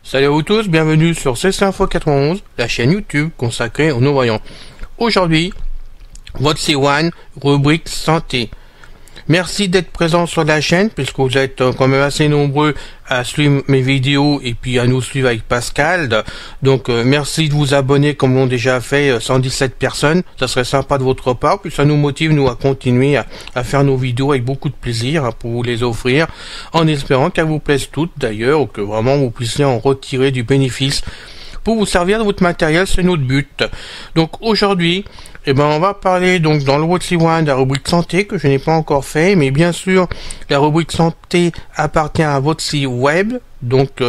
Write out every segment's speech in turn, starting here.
Salut à vous tous, bienvenue sur CC Info 91, la chaîne YouTube consacrée aux non-voyants. Aujourd'hui, votre C1, rubrique santé. Merci d'être présent sur la chaîne, puisque vous êtes quand même assez nombreux à suivre mes vidéos et puis à nous suivre avec Pascal. Donc merci de vous abonner comme l'ont déjà fait 117 personnes. Ça serait sympa de votre part, puis ça nous motive nous à continuer à faire nos vidéos avec beaucoup de plaisir pour vous les offrir, en espérant qu'elles vous plaisent toutes d'ailleurs, ou que vraiment vous puissiez en retirer du bénéfice pour vous servir de votre matériel, c'est notre but. Donc aujourd'hui, on va parler donc dans le What's One de la rubrique santé que je n'ai pas encore fait, mais bien sûr la rubrique santé appartient à votre site web, donc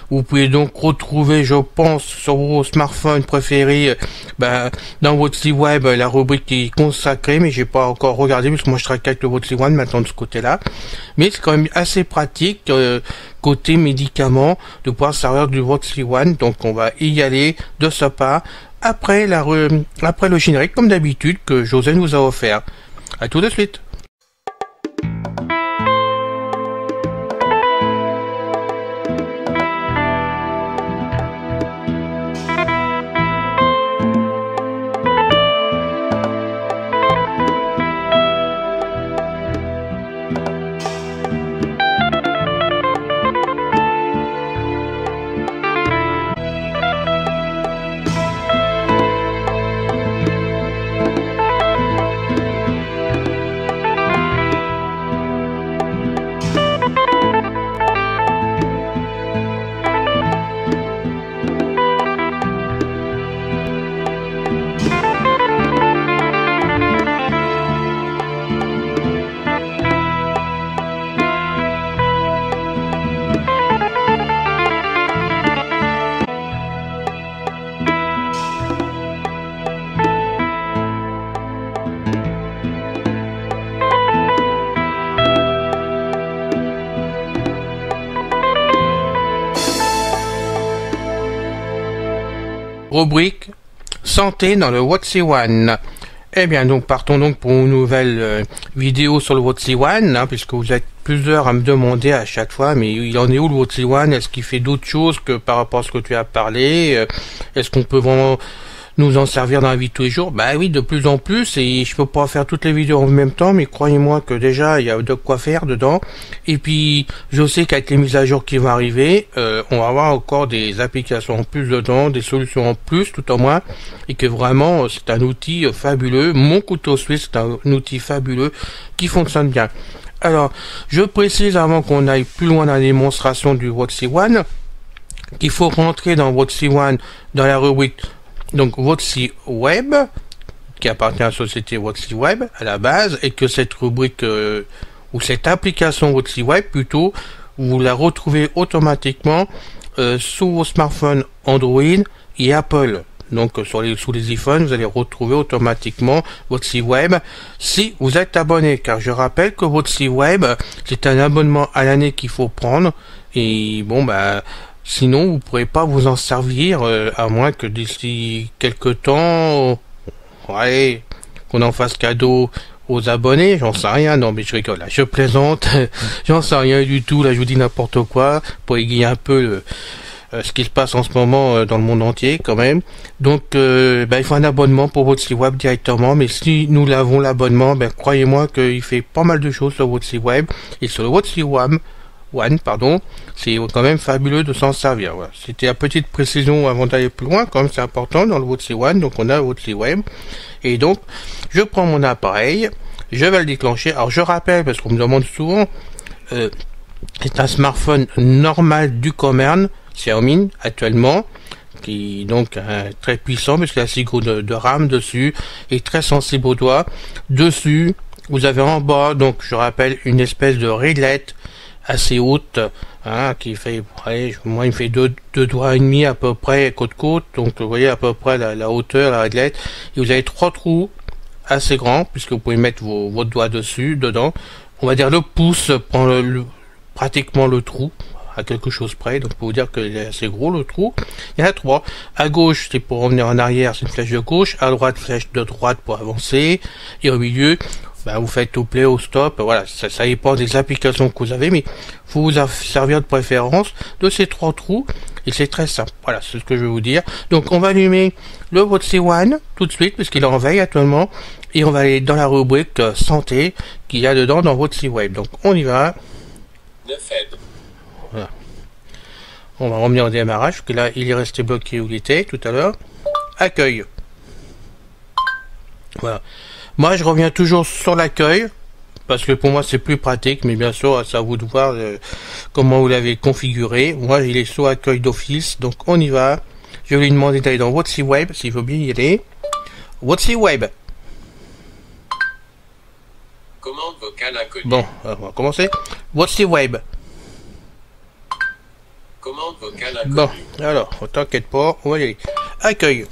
vous pouvez donc retrouver, je pense, sur vos smartphones préférés, dans votre site web la rubrique qui est consacrée, mais j'ai pas encore regardé parce que moi je travaille avec le What's One maintenant de ce côté-là, mais c'est quand même assez pratique côté médicaments de pouvoir servir du What's One, donc on va y aller de ce pas. Après le générique, comme d'habitude, que José nous a offert. À tout de suite. Rubrique santé dans le What's One. Donc partons donc pour une nouvelle vidéo sur le What's One, puisque vous êtes plusieurs à me demander à chaque fois, mais il en est où le What's One? Est-ce qu'il fait d'autres choses que par rapport à ce que tu as parlé? Est-ce qu'on peut vraiment nous en servir dans la vie de tous les jours? Bah oui, de plus en plus, et je peux pas faire toutes les vidéos en même temps, mais croyez-moi que déjà, il y a de quoi faire dedans. Et puis, je sais qu'avec les mises à jour qui vont arriver, on va avoir encore des applications en plus dedans, des solutions en plus, tout au moins, et que vraiment, c'est un outil fabuleux. Mon couteau suisse, c'est un outil fabuleux qui fonctionne bien. Alors, je précise avant qu'on aille plus loin dans la démonstration du What's One, qu'il faut rentrer dans What's One, dans la rubrique donc votre site web, qui appartient à la société votre site web à la base, et que cette rubrique ou cette application votre site web plutôt, vous la retrouvez automatiquement sous vos smartphones Android et Apple. Donc sous les iPhones, vous allez retrouver automatiquement votre site web si vous êtes abonné, car je rappelle que votre site web, c'est un abonnement à l'année qu'il faut prendre, et sinon, vous ne pourrez pas vous en servir, à moins que d'ici quelques temps, qu'on en fasse cadeau aux abonnés, j'en sais rien, non mais je rigole, là, je plaisante, j'en sais rien du tout, là je vous dis n'importe quoi, pour égayer un peu ce qui se passe en ce moment dans le monde entier quand même. Donc il faut un abonnement pour votre site web directement, mais si nous l'avons l'abonnement, croyez-moi qu'il fait pas mal de choses sur votre site web, et sur le votre site web, c'est quand même fabuleux de s'en servir. Voilà. C'était la petite précision avant d'aller plus loin, comme c'est important dans le What's One, donc on a le What's Web, et donc je prends mon appareil, je vais le déclencher. Alors je rappelle, parce qu'on me demande souvent, c'est un smartphone normal du commerce, Xiaomi actuellement, qui est donc très puissant, parce qu'il y a 6 gros de RAM dessus, et très sensible aux doigts. Dessus, vous avez en bas, donc je rappelle, une espèce de réglette assez haute, qui fait, moi il me fait 2 doigts et demi à peu près côte-côte, donc vous voyez à peu près la hauteur, la réglette, et vous avez 3 trous assez grands, puisque vous pouvez mettre votre doigt dedans, on va dire le pouce prend pratiquement le trou, à quelque chose près, donc pour vous dire qu'il est assez gros le trou. Il y en a 3, à gauche c'est pour revenir en arrière, c'est une flèche de gauche, à droite flèche de droite pour avancer, et au milieu vous faites au play, au stop, voilà, ça dépend des applications que vous avez, mais faut vous servir de préférence de ces 3 trous, Et c'est très simple. Voilà, c'est ce que je vais vous dire. Donc on va allumer le WotC One tout de suite, puisqu'il est en veille actuellement. Et on va aller dans la rubrique santé qu'il y a dedans dans WotC Web. Donc on y va. Voilà. On va revenir au démarrage, parce que là il est resté bloqué où il était tout à l'heure. Accueil. Voilà. Moi je reviens toujours sur l'accueil, parce que pour moi c'est plus pratique, mais bien sûr c'est à vous de voir comment vous l'avez configuré. Moi il est sur accueil d'office, donc on y va. Je vais lui demander d'aller dans WotC Web, s'il veut bien y aller. WotC Web. Commande vocale inconnue. Bon, alors on va commencer. WotC Web. Commande vocale inconnue. Bon, alors, t'inquiète pas, on va y aller. Accueil.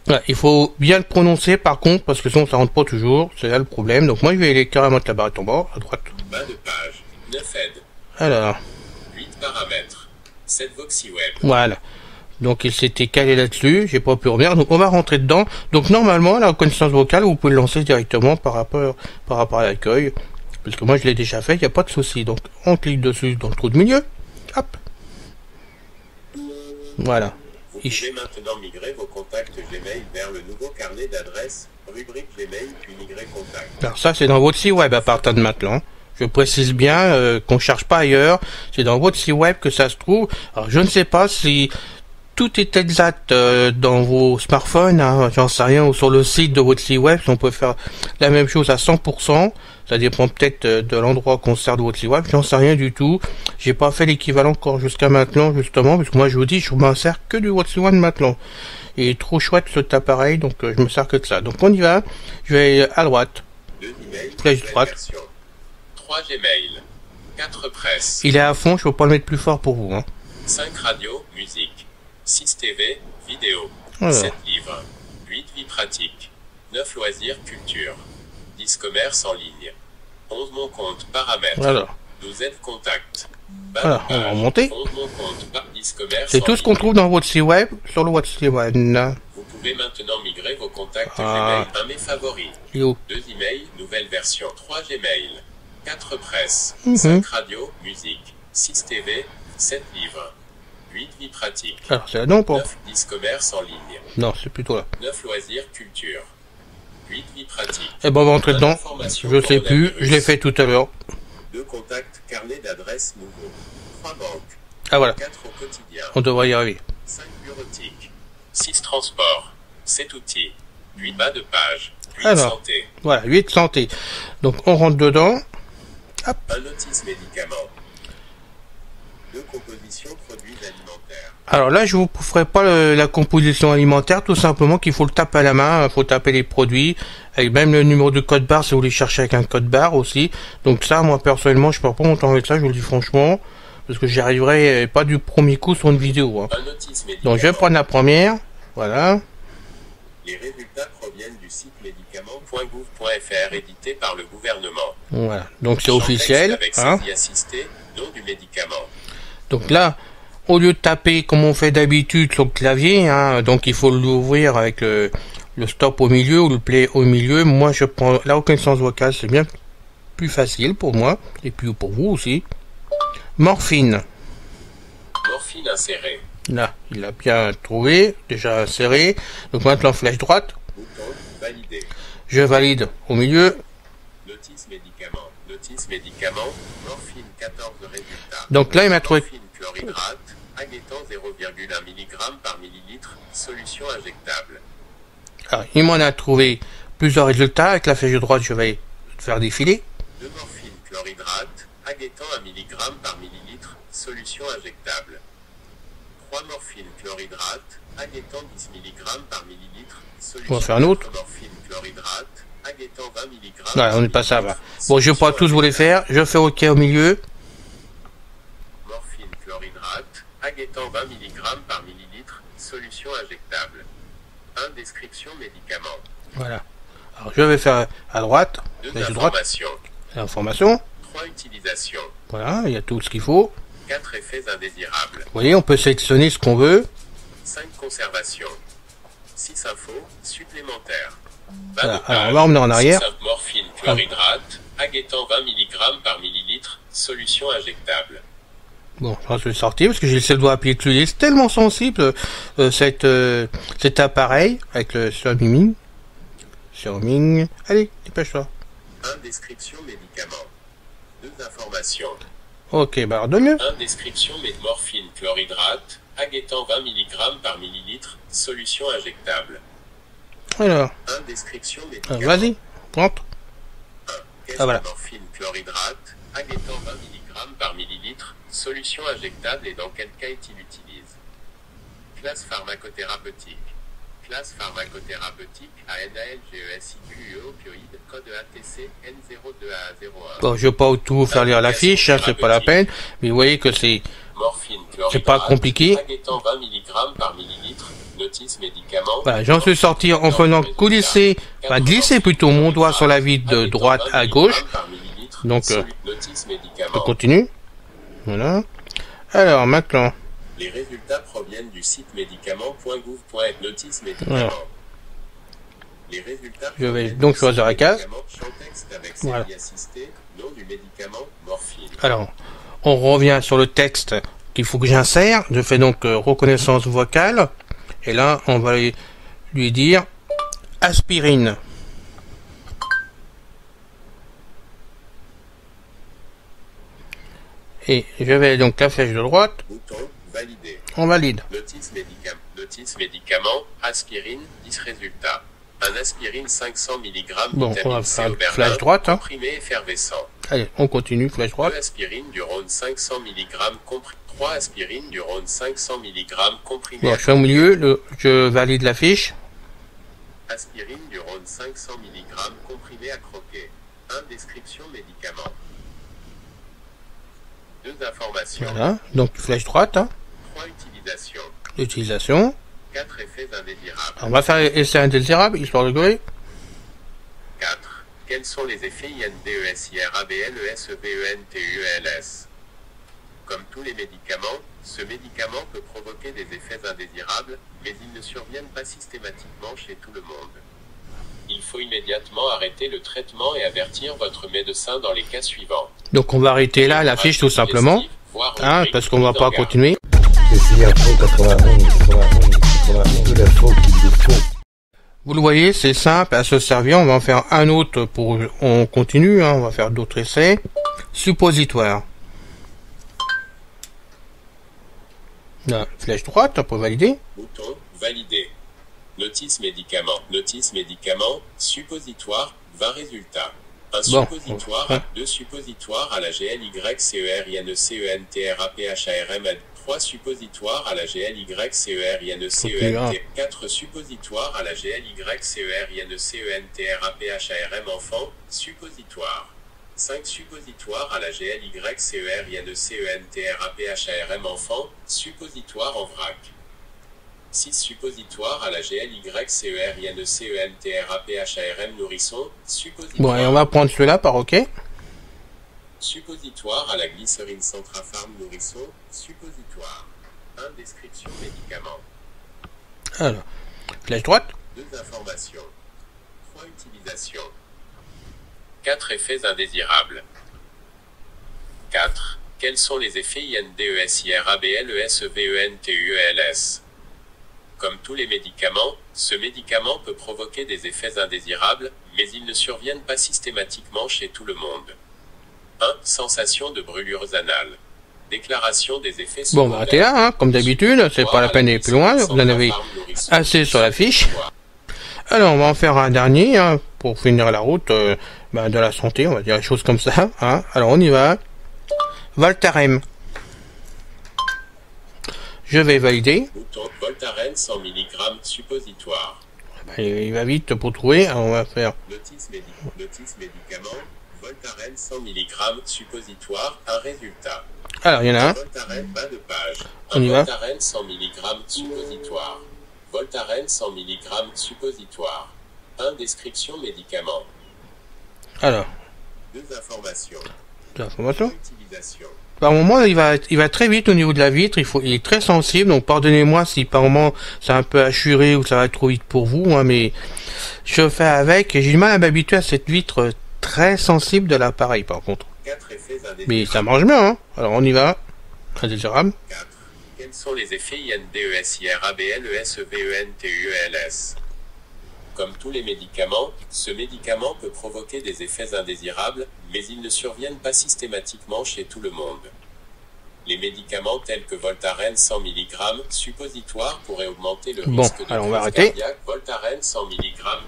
Voilà, il faut bien le prononcer par contre, parce que sinon ça rentre pas toujours, c'est là le problème. Donc moi je vais aller carrément de la barre en bas, à droite. Bas de page, 9 aides, Alors, 8 paramètres, 7 WotC Web. voilà. Donc il s'était calé là-dessus, j'ai pas pu revenir, donc on va rentrer dedans. Donc normalement, la reconnaissance vocale, vous pouvez le lancer directement par rapport à l'accueil. Parce que moi je l'ai déjà fait, il n'y a pas de souci. Donc on clique dessus dans le trou de milieu. Hop. Voilà. Vous pouvez maintenant migrer vos contacts Gmail vers le nouveau carnet d'adresses, rubrique Gmail puis migrer contact. Alors ça c'est dans WotC Web à partir de maintenant. Je précise bien qu'on ne cherche pas ailleurs. C'est dans WotC Web que ça se trouve. Alors je ne sais pas si tout est exact dans vos smartphones, hein, j'en sais rien, ou sur le site de WotC Web, si on peut faire la même chose à 100%. Ça dépend peut-être de l'endroit qu'on sert de WotC Web, j'en sais rien du tout. J'ai pas fait l'équivalent encore jusqu'à maintenant, justement, parce que moi je vous dis, je m'en sers que du WotC One maintenant. Il est trop chouette cet appareil, donc je me sers que de ça. Donc on y va, je vais à droite, flèche droite. 3 Gmail, 4 presse, Il est à fond, je peux pas le mettre plus fort pour vous. Hein. 5 radio, musique, 6 TV, vidéo, Alors. 7 livres, 8 vie pratique, 9 loisirs culture, 10 commerce en ligne, 11 mon compte paramètres, Alors. 12 aides contact. Voilà, on va remonter. 11 mon compte par 10 commerce C'est en tout ce qu'on ligne. trouve dans WotC Web sur le WotC One. Vous pouvez maintenant migrer vos contacts Ah. Gmail, un mes favoris, Il est où 2 emails, nouvelle version, 3 Gmail, 4 presse, Mhm. 5 radio, musique, 6 TV, 7 livres, 8 vie pratique, Alors c'est là-dedans ou pas 9 10 commerce en ligne, Non, c'est plutôt là. 9 loisirs culture, 8 vie pratique, Eh ben on va rentrer dedans. Information Je sais plus, coronavirus. je l'ai fait tout à l'heure. 2 contacts, carnet d'adresses nouveau, 3 banques, Ah voilà, 4 au quotidien, on devrait y arriver. 5 bureautiques, 6 transports, 7 outils, 8 bas de page, 8 Alors. santé, Voilà, 8 santé. Donc on rentre dedans. un notice médicament, 2 compositions produits alimentaires, Alors là, je vous ferai pas la composition alimentaire, tout simplement qu'il faut le taper à la main, il faut taper les produits, avec même le numéro de code barre si vous voulez chercher avec un code barre aussi. Donc ça, moi personnellement, je perds pas mon temps avec ça, je vous le dis franchement, parce que j'y arriverai pas du premier coup sur une vidéo. Hein. un notice médicament. Donc je vais prendre la première, voilà. Les résultats proviennent du site médicament.gouv.fr édité par le gouvernement. Voilà, donc c'est Champ officiel. texte avec Hein. saisie assistée, nom du médicament. Donc là, au lieu de taper comme on fait d'habitude sur le clavier, hein, donc il faut l'ouvrir avec le stop au milieu ou le play au milieu. Moi, je prends la reconnaissance vocale, c'est bien plus facile pour moi et puis pour vous aussi. Morphine. Morphine insérée. Là, il a bien trouvé, déjà inséré. Donc maintenant, flèche droite. Bouton validé. Je valide au milieu. Notice médicament. Notice médicament. Morphine 14 résultats. Donc là, il m'a trouvé. Morphine chlorhydrate. Aguetan 0,1 mg par millilitre. Solution injectable. Alors, il m'en a trouvé plusieurs résultats. Avec la flèche droite, je vais faire défiler. De morphine chlorhydrate. Aguetan 1 mg par millilitre. Solution injectable. 3 morphine chlorhydrate. Aguetan 10 mg par millilitre. Solution On va faire un autre. morphine chlorhydrate. Aguetan 20 mg. Voilà, on est passé à 20. Bon, je vais pas tous vous les faire. Je fais OK au milieu. Morphine chlorhydrate. Aguetan 20 mg par millilitre. Solution injectable. 1 description médicament. Voilà. Alors, je vais faire à droite. 2 Flèche droite. informations. L'information. 3 utilisations. Voilà, il y a tout ce qu'il faut. 4 effets indésirables. Vous voyez, on peut sélectionner ce qu'on veut. 5 conservations. 6 infos supplémentaires. Voilà. Alors, on va emmener en arrière. 6 morphine chlorhydrate. Aguetan 20 mg par millilitre. Solution injectable. Bon, je suis sorti parce que j'ai laissé le doigt appuyer dessus. Il est tellement sensible, cet appareil, avec le surming. Allez, dépêche-toi. 1. Description médicament. 2. Informations. Ok, bah alors de mieux. 1. Description morphine chlorhydrate, aguettant 20 mg par millilitre, solution injectable. Alors, 1. Description médicament. vas-y, rentre. 1. Qu'est-ce Ah, voilà. que morphine chlorhydrate, aguettant 20 mg par millilitre, solution injectable et dans quel cas est-il utilisé? Classe pharmacothérapeutique. Classe pharmacothérapeutique ANALGESIQUE opioïde, code ATC N02A01. Bon, je vais pas tout faire lire la fiche, hein, c'est pas la peine. Mais vous voyez que c'est pas compliqué. Aguettant 20 mg par millilitre, notice médicament. Voilà, j'en suis sorti en faisant coulisser, enfin glisser plutôt mon doigt sur la vide de droite à gauche. Donc, je continue. Voilà. Alors, maintenant. Les résultats proviennent du site médicament.gouv.fr. Notice médicament. Voilà. Les résultats Je vais donc choisir la case. Voilà. Alors, on revient sur le texte qu'il faut que j'insère. Je fais donc reconnaissance vocale. Et là, on va lui dire aspirine. Et je vais donc la flèche de droite. Bouton validé. On valide. Notice médicament, aspirine, 10 résultats. Un aspirine 500 mg Bon, on va vitamine C faire au Berlin, flèche droite. Hein. comprimé effervescent. Allez, on continue, flèche droite. 2 aspirine du Rhône 500 mg comprimé. 3 aspirine du Rhône 500 mg comprimé. Bon, je suis au milieu, je valide la fiche. Aspirine du Rhône 500 mg comprimé à croquer. 1. Description médicament. 2. Informations. Voilà, donc flèche droite. Hein. 3. Utilisation. L'utilisation. 4. Effets indésirables. On va faire essai indésirable, histoire de rigoler. 4. Quels sont les effets INDESIRABLESEVENTUELS? Comme tous les médicaments, ce médicament peut provoquer des effets indésirables, mais ils ne surviennent pas systématiquement chez tout le monde. Il faut immédiatement arrêter le traitement et avertir votre médecin dans les cas suivants. Donc on va arrêter là la fiche tout simplement, hein, parce qu'on va pas continuer. Vous le voyez, c'est simple à se servir. On va en faire un autre pour... On continue, hein, on va faire d'autres essais. Suppositoire. Là, flèche droite pour valider. Bouton validé. Notice médicament, suppositoire, 20 résultats. Un suppositoire, bon, 2 suppositoires à la GLYCERINCENTRAPHARM, 3 suppositoires à la GLYCERINCENT, 4 suppositoires à la GLYCERINCENTRAPHARM enfant, suppositoire. 5 suppositoires à la GLYCERINCENTRAPHARM enfant, suppositoire en vrac. 6 suppositoires à la GLYCERINCENTRAPHARM nourrisson, suppositoire. Bon, et on va prendre celui-là par OK. Suppositoire à la glycérine Centrapharm nourrisson, suppositoire. 1. Description médicament. Alors, flèche droite. 2. Informations. 3. Utilisation. 4. Effets indésirables. 4. Quels sont les effets INDESIRABLESEVENTUELS? Comme tous les médicaments, ce médicament peut provoquer des effets indésirables, mais ils ne surviennent pas systématiquement chez tout le monde. 1. Sensation de brûlures anales. Déclaration des effets secondaires. Bon, bah, t'es là, hein, comme d'habitude, c'est pas la peine d'aller plus loin, vous en avez assez sur la fiche. Alors, on va en faire un dernier, hein, pour finir la route de la santé, on va dire les choses comme ça. Hein. Alors, on y va. Voltaren. Je vais valider. Bouton Voltaren 100 mg suppositoire. Il va vite pour trouver. Alors, on va faire. Notice médicament. Voltaren 100 mg suppositoire. Un résultat. Alors, il y en a un. Voltaren, bas de page. On y va. Voltaren 100 mg suppositoire. Voltaren 100 mg suppositoire. 1. Description médicament. Alors. 2. Informations. Utilisation. Par moment, il va très vite au niveau de la vitre. Il est très sensible. Donc, pardonnez-moi si par moment c'est un peu assuré ou ça va trop vite pour vous, hein, mais je fais avec. Et j'ai du mal à m'habituer à cette vitre très sensible de l'appareil, par contre. 4 effets indésirables. Mais ça marche bien, hein. Alors, on y va. indésirables. 4. Quels sont les effets INDESIRABLESEVENTUELS? Comme tous les médicaments, ce médicament peut provoquer des effets indésirables, mais ils ne surviennent pas systématiquement chez tout le monde. Les médicaments tels que Voltaren 100 mg suppositoire pourraient augmenter le risque de alors on va crise arrêter. cardiaque. Voltaren 100 mg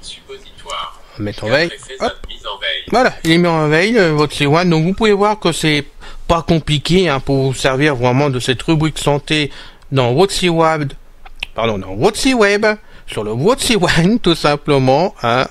suppositoire. On va mettre en veille. Hop. Mise en veille. Voilà, il est mis en veille, votre C1. Donc vous pouvez voir que c'est pas compliqué hein, pour vous servir vraiment de cette rubrique santé dans votre C-Web, dans votre C-Web, sur le WotC One tout simplement. Hein.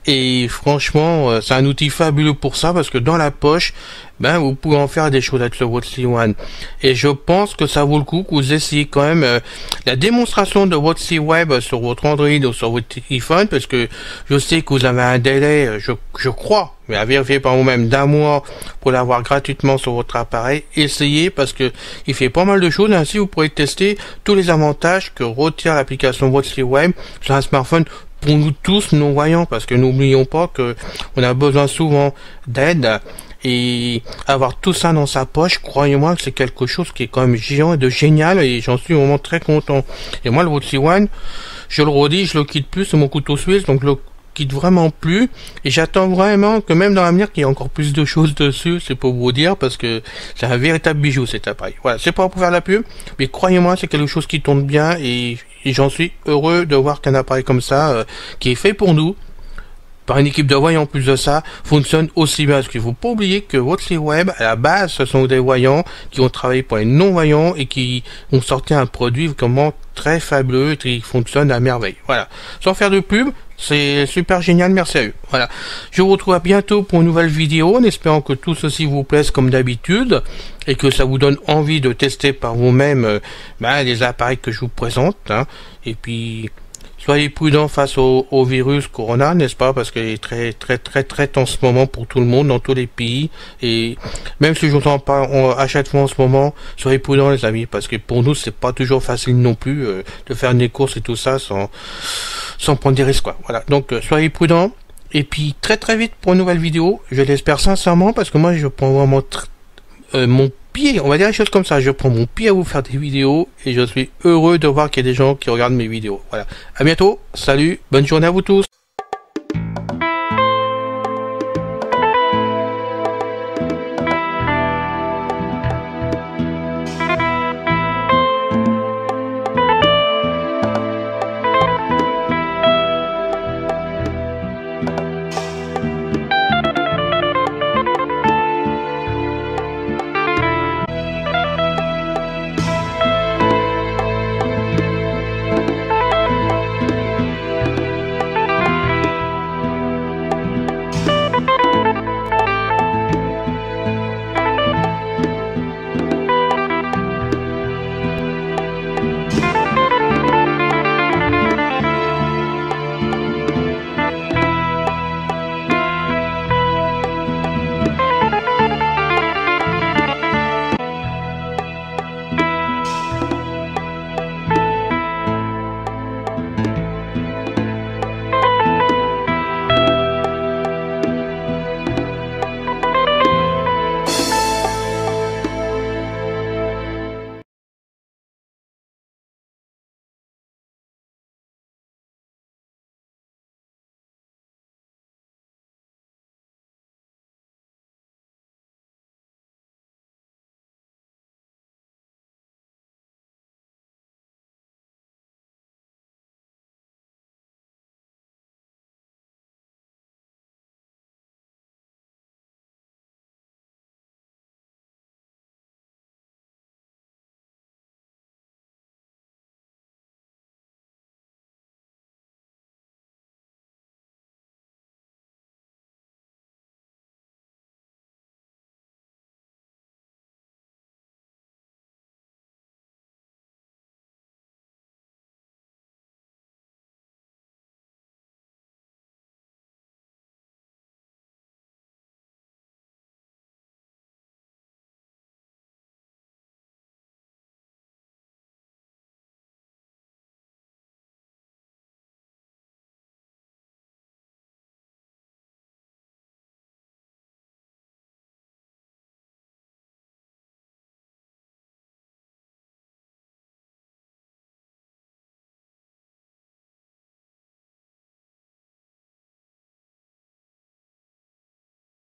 Et franchement, c'est un outil fabuleux pour ça parce que dans la poche, ben vous pouvez en faire des choses avec le WotC One. Et je pense que ça vaut le coup que vous essayez quand même la démonstration de WotC Web sur votre Android ou sur votre téléphone, parce que je sais que vous avez un délai, je crois, mais à vérifier par vous-même, d'1 mois pour l'avoir gratuitement sur votre appareil. Essayez parce que il fait pas mal de choses. Ainsi, vous pourrez tester tous les avantages que retire l'application WotC Web sur un smartphone. Pour nous tous, non-voyants, parce que n'oublions pas que on a besoin souvent d'aide, et avoir tout ça dans sa poche, croyez-moi que c'est quelque chose qui est quand même géant et de génial, et j'en suis vraiment très content. Et moi, le WotC One, je le redis, je le quitte plus, c'est mon couteau suisse, donc je le quitte vraiment plus, et j'attends vraiment que même dans l'avenir qu'il y ait encore plus de choses dessus, c'est pour vous dire, parce que c'est un véritable bijou cet appareil. Voilà, c'est pas pour faire la pub, mais croyez-moi, c'est quelque chose qui tourne bien, et j'en suis heureux de voir qu'un appareil comme ça, qui est fait pour nous, par une équipe de voyants en plus de ça, fonctionne aussi bien. Parce qu'il ne faut pas oublier que WotC Web, à la base, ce sont des voyants qui ont travaillé pour les non-voyants et qui ont sorti un produit vraiment très fabuleux et qui fonctionne à merveille. Voilà. Sans faire de pub, c'est super génial, merci à eux. Voilà. Je vous retrouve à bientôt pour une nouvelle vidéo, en espérant que tout ceci vous plaise comme d'habitude et que ça vous donne envie de tester par vous-même les appareils que je vous présente. Hein. Et puis, soyez prudents face au virus Corona, n'est-ce pas, parce qu'il est très en ce moment pour tout le monde, dans tous les pays. Et même si je vous en parle à chaque fois en ce moment, soyez prudents les amis, parce que pour nous c'est pas toujours facile non plus de faire des courses et tout ça sans prendre des risques quoi. Voilà, donc soyez prudents. Et puis très vite pour une nouvelle vidéo, je l'espère sincèrement, parce que moi je prends vraiment mon pied, on va dire les choses comme ça, je prends mon pied à vous faire des vidéos et je suis heureux de voir qu'il y a des gens qui regardent mes vidéos. Voilà. À bientôt, salut, bonne journée à vous tous.